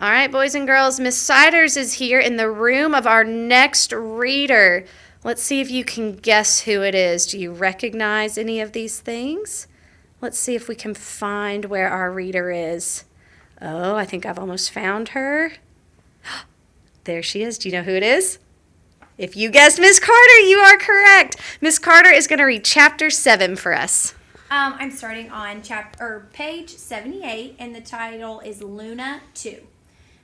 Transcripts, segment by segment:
All right, boys and girls, Miss Siders is here in the room of our next reader. Let's see if you can guess who it is. Do you recognize any of these things? Let's see if we can find where our reader is. Oh, I think I've almost found her. There she is. Do you know who it is? If you guessed Miss Carter, you are correct. Miss Carter is going to read chapter 7 for us. I'm starting on page 78, and the title is Luna 2.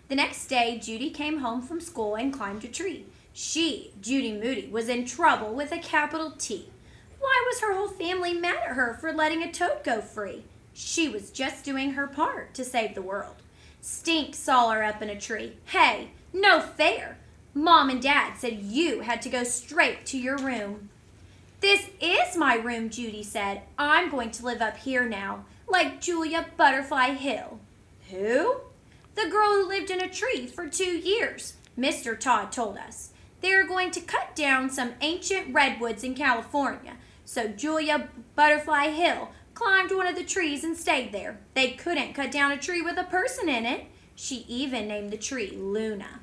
The next day, Judy came home from school and climbed a tree. She, Judy Moody, was in trouble with a capital T. Why was her whole family mad at her for letting a toad go free? She was just doing her part to save the world. Stink saw her up in a tree. Hey, no fair. Mom and Dad said you had to go straight to your room. This is my room, Judy said. I'm going to live up here now, like Julia Butterfly Hill. Who? The girl who lived in a tree for 2 years, Mr. Todd told us. They are going to cut down some ancient redwoods in California, so Julia Butterfly Hill climbed one of the trees and stayed there. They couldn't cut down a tree with a person in it. She even named the tree Luna.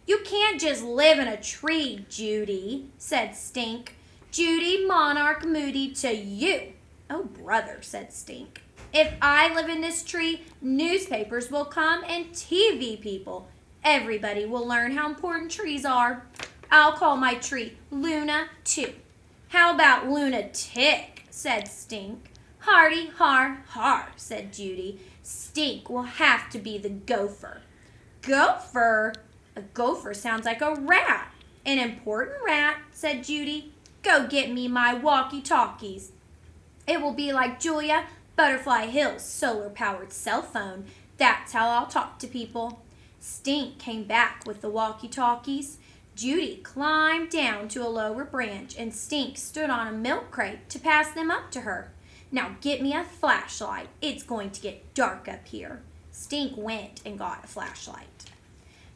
You can't just live in a tree, Judy, said Stink. Judy Monarch Moody to you. Oh, brother, said Stink. If I live in this tree, newspapers will come and TV people. Everybody will learn how important trees are. I'll call my tree Luna 2. How about Lunatic, said Stink. Hardy, har, har, said Judy. Stink will have to be the gopher. Gopher? A gopher sounds like a rat. An important rat, said Judy. Go get me my walkie-talkies. It will be like Julia Butterfly Hill's solar-powered cell phone. That's how I'll talk to people. Stink came back with the walkie-talkies. Judy climbed down to a lower branch, and Stink stood on a milk crate to pass them up to her. Now get me a flashlight. It's going to get dark up here. Stink went and got a flashlight.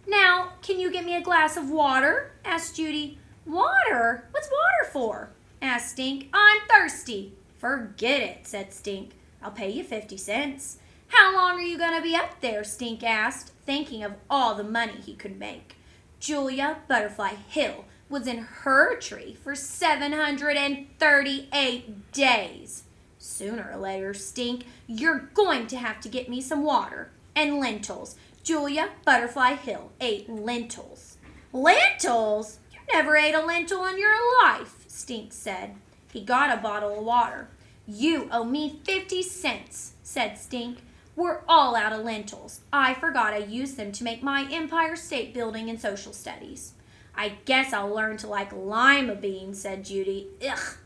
Now, can you get me a glass of water? Asked Judy. Water? What's water for? Asked Stink. I'm thirsty. Forget it, said Stink. I'll pay you 50 cents. How long are you going to be up there? Stink asked, thinking of all the money he could make. Julia Butterfly Hill was in her tree for 738 days. Sooner or later, Stink, you're going to have to get me some water and lentils. Julia Butterfly Hill ate lentils. Lentils? You never ate a lentil in your life, Stink said. He got a bottle of water. You owe me 50 cents, said Stink. We're all out of lentils. I forgot I used them to make my Empire State Building in social studies. I guess I'll learn to like lima beans, said Judy. Ugh.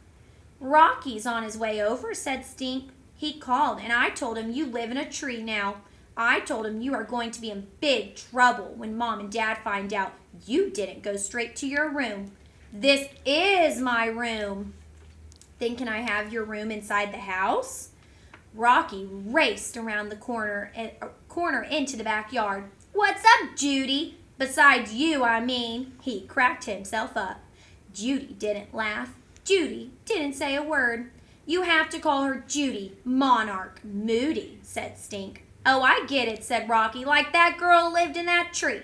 Rocky's on his way over, said Stink. He called, and I told him you live in a tree now. I told him you are going to be in big trouble when Mom and Dad find out you didn't go straight to your room. This is my room. Then can I have your room inside the house? Rocky raced around the corner into the backyard. What's up, Judy? Besides you, I mean. He cracked himself up. Judy didn't laugh. Judy didn't say a word. You have to call her Judy Monarch Moody, said Stink. Oh, I get it, said Rocky, like that girl lived in that tree.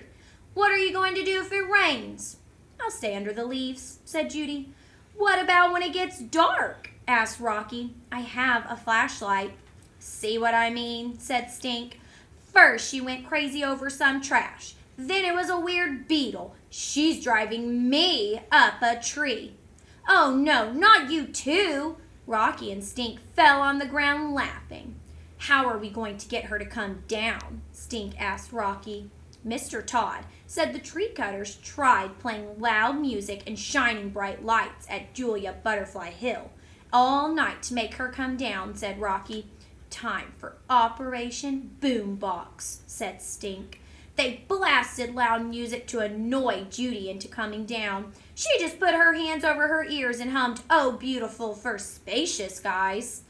What are you going to do if it rains? I'll stay under the leaves, said Judy. What about when it gets dark? Asked Rocky. I have a flashlight. See what I mean? Said Stink. First she went crazy over some trash. Then it was a weird beetle. She's driving me up a tree. Oh no, not you too. Rocky and Stink fell on the ground laughing. How are we going to get her to come down? Stink asked Rocky. Mr. Todd said the tree cutters tried playing loud music and shining bright lights at Julia Butterfly Hill all night to make her come down, said Rocky. Time for Operation Boombox, said Stink. They blasted loud music to annoy Judy into coming down. She just put her hands over her ears and hummed, "Oh, beautiful for spacious skies."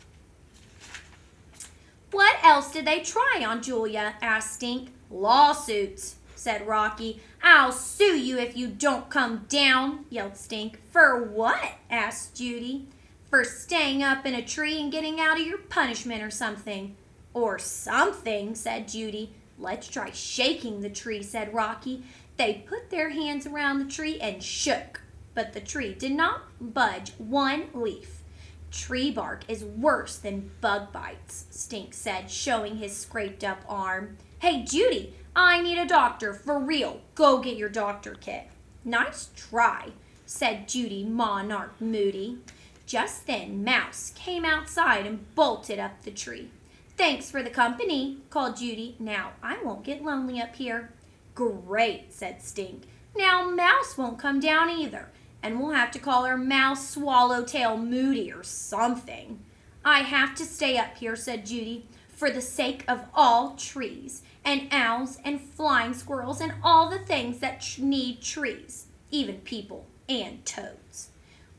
What else did they try on Julia? Asked Stink. Lawsuits, said Rocky. I'll sue you if you don't come down, yelled Stink. For what? Asked Judy. For staying up in a tree and getting out of your punishment or something. Or something, said Judy. Let's try shaking the tree, said Rocky. They put their hands around the tree and shook, but the tree did not budge one leaf. Tree bark is worse than bug bites, Stink said, showing his scraped up arm. Hey, Judy, I need a doctor, for real. Go get your doctor kit. Nice try, said Judy Monarch Moody. Just then, Mouse came outside and bolted up the tree. Thanks for the company, called Judy. Now I won't get lonely up here. Great, said Stink. Now Mouse won't come down either, and we'll have to call her Mouse Swallowtail Moody or something. I have to stay up here, said Judy, for the sake of all trees, and owls and flying squirrels and all the things that need trees, even people and toads.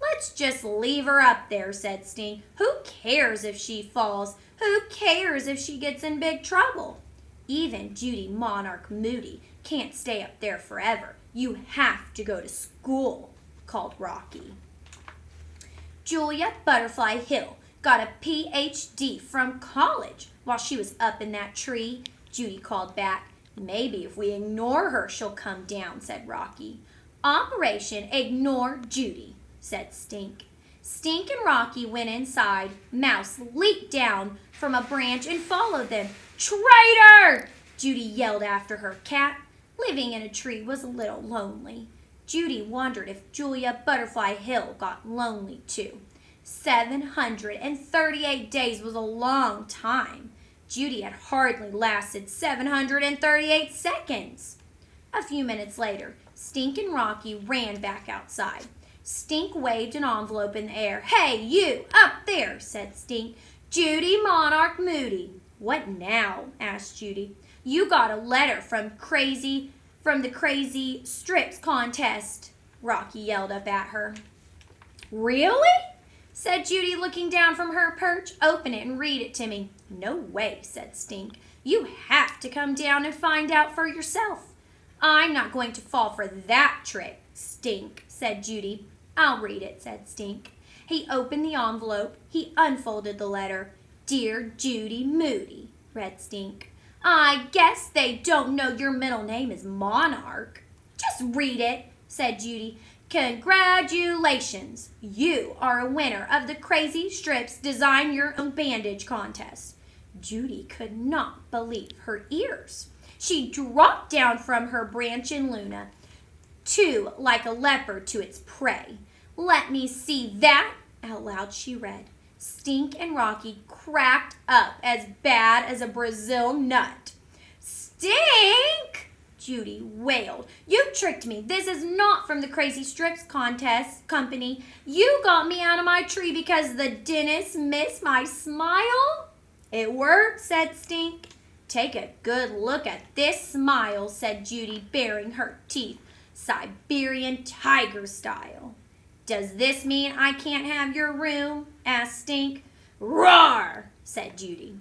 Let's just leave her up there, said Stink. Who cares if she falls? Who cares if she gets in big trouble? Even Judy Monarch Moody can't stay up there forever. You have to go to school, called Rocky. Julia Butterfly Hill got a Ph.D. from college while she was up in that tree, Judy called back. Maybe if we ignore her, she'll come down, said Rocky. Operation Ignore Judy, said Stink. Stink and Rocky went inside. Mouse leaped down from a branch and followed them. Traitor! Judy yelled after her. Cat, living in a tree, was a little lonely. Judy wondered if Julia Butterfly Hill got lonely too. 738 days was a long time. Judy had hardly lasted 738 seconds. A few minutes later, Stink and Rocky ran back outside. Stink waved an envelope in the air. Hey, you, up there, said Stink. Judy Monarch Moody. What now? Asked Judy. You got a letter from the Crazy Strips contest, Rocky yelled up at her. Really? Said Judy, looking down from her perch. Open it and read it to me. No way, said Stink. You have to come down and find out for yourself. I'm not going to fall for that trick, Stink, said Judy. I'll read it, said Stink. He opened the envelope. He unfolded the letter. Dear Judy Moody, read Stink. I guess they don't know your middle name is Monarch. Just read it, said Judy. Congratulations! You are a winner of the Crazy Strips Design Your Own Bandage contest. Judy could not believe her ears. She dropped down from her branch in Luna, too like a leopard to its prey. Let me see that, out loud she read. Stink and Rocky cracked up as bad as a Brazil nut. Stink! Judy wailed. You tricked me. This is not from the Crazy Strips contest company. You got me out of my tree because the dentist missed my smile? It worked, said Stink. Take a good look at this smile, said Judy, baring her teeth, Siberian tiger style. Does this mean I can't have your room? Asked Stink. Roar, said Judy.